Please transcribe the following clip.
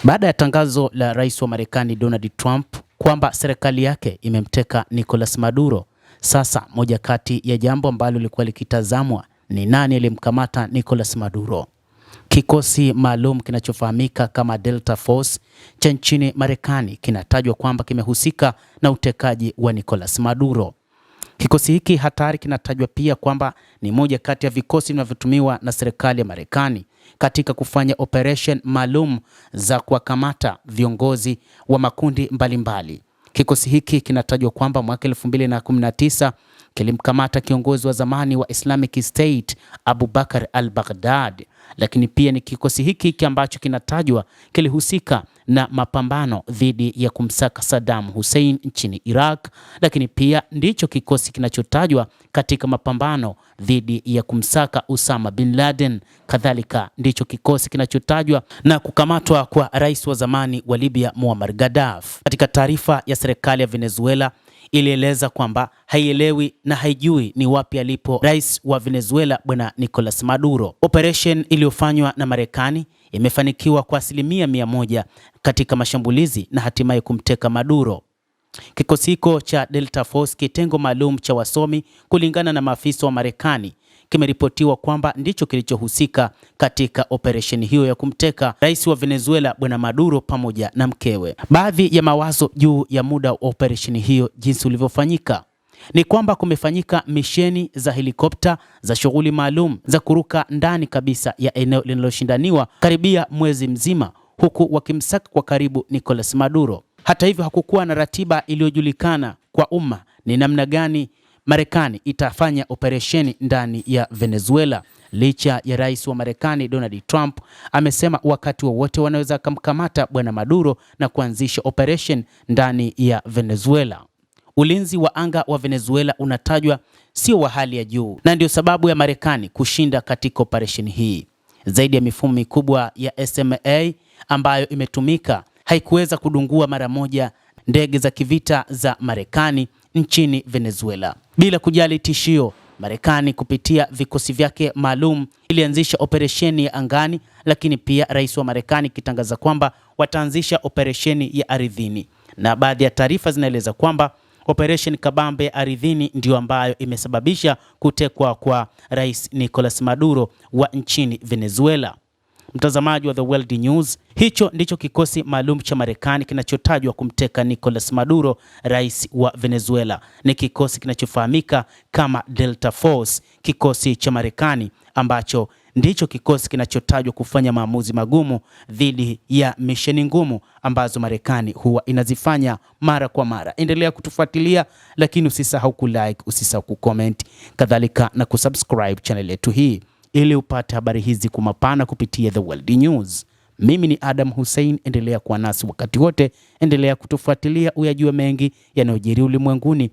Baada ya tangazo la rais wa Marekani Donald Trump kwamba serikali yake imemteka Nicolas Maduro, sasa moja kati ya jambo ambalo lilikuwa likitazamwa ni nani alimkamata Nicolas Maduro. Kikosi maalum kinachofahamika kama Delta Force cha nchini Marekani kinatajwa kwamba kimehusika na utekaji wa Nicolas Maduro. Kikosi hiki hatari kinatajwa pia kwamba ni moja kati ya vikosi vinavyotumiwa na serikali ya Marekani katika kufanya operation maalum za kuwakamata viongozi wa makundi mbalimbali. Kikosi hiki kinatajwa kwamba mwaka 2019 kilimkamata kiongozi wa zamani wa Islamic State Abu Bakr al-Baghdadi, lakini pia ni kikosi hiki ambacho kinatajwa kilihusika na mapambano dhidi ya kumsaka Saddam Hussein nchini Iraq, lakini pia ndicho kikosi kinachotajwa katika mapambano dhidi ya kumsaka Osama bin Laden. Kadhalika ndicho kikosi kinachotajwa na kukamatwa kwa rais wa zamani wa Libya Muammar Gaddafi. Katika taarifa ya serikali ya Venezuela ilieleza kwamba haielewi na haijui ni wapi alipo rais wa Venezuela bwana Nicolas Maduro. Operation iliyofanywa na Marekani imefanikiwa kwa 100% katika mashambulizi na hatimaye kumteka Maduro. Kikosi hiko cha Delta Force, kitengo maalum cha wasomi, kulingana na maafisa wa Marekani, kimeripotiwa kwamba ndicho kilichohusika katika operation hiyo ya kumteka rais wa Venezuela bwana Maduro pamoja na mkewe. Baadhi ya mawazo juu ya muda wa operation hiyo jinsi ulivyofanyika ni kwamba kumefanyika misheni za helikopta za shughuli maalum za kuruka ndani kabisa ya eneo linaloshindaniwa karibia mwezi mzima, huku wakimsaka kwa karibu Nicolas Maduro. Hata hivyo, hakukuwa na ratiba iliyojulikana kwa umma ni namna gani Marekani itafanya operesheni ndani ya Venezuela, licha ya rais wa Marekani Donald Trump amesema wakati wowote wanaweza kumkamata bwana Maduro na kuanzisha operation ndani ya Venezuela. Ulinzi wa anga wa Venezuela unatajwa sio wa hali ya juu, na ndio sababu ya Marekani kushinda katika operation hii. Zaidi ya mifumo mikubwa ya SMA ambayo imetumika haikuweza kudungua mara moja ndege za kivita za Marekani nchini Venezuela. Bila kujali tishio, Marekani kupitia vikosi vyake maalum ilianzisha operesheni ya angani, lakini pia rais wa Marekani kitangaza kwamba wataanzisha operesheni ya ardhini. Na baadhi ya taarifa zinaeleza kwamba operation kabambe ya ardhini ndio ambayo imesababisha kutekwa kwa rais Nicolas Maduro wa nchini Venezuela. Mtazamaji wa The World News, hicho ndicho kikosi maalum cha Marekani kinachotajwa kumteka Nicolas Maduro, rais wa Venezuela. Ni kikosi kinachofahamika kama Delta Force, kikosi cha Marekani ambacho ndicho kikosi kinachotajwa kufanya maamuzi magumu dhidi ya misheni ngumu ambazo Marekani huwa inazifanya mara kwa mara. Endelea kutufuatilia, lakini usisahau kulike, usisahau kucomment, kadhalika na kusubscribe channel yetu hii ili upate habari hizi kwa mapana kupitia The World News. Mimi ni Adam Hussein, endelea kuwa nasi wakati wote, endelea kutufuatilia uyajue mengi yanayojiri ulimwenguni.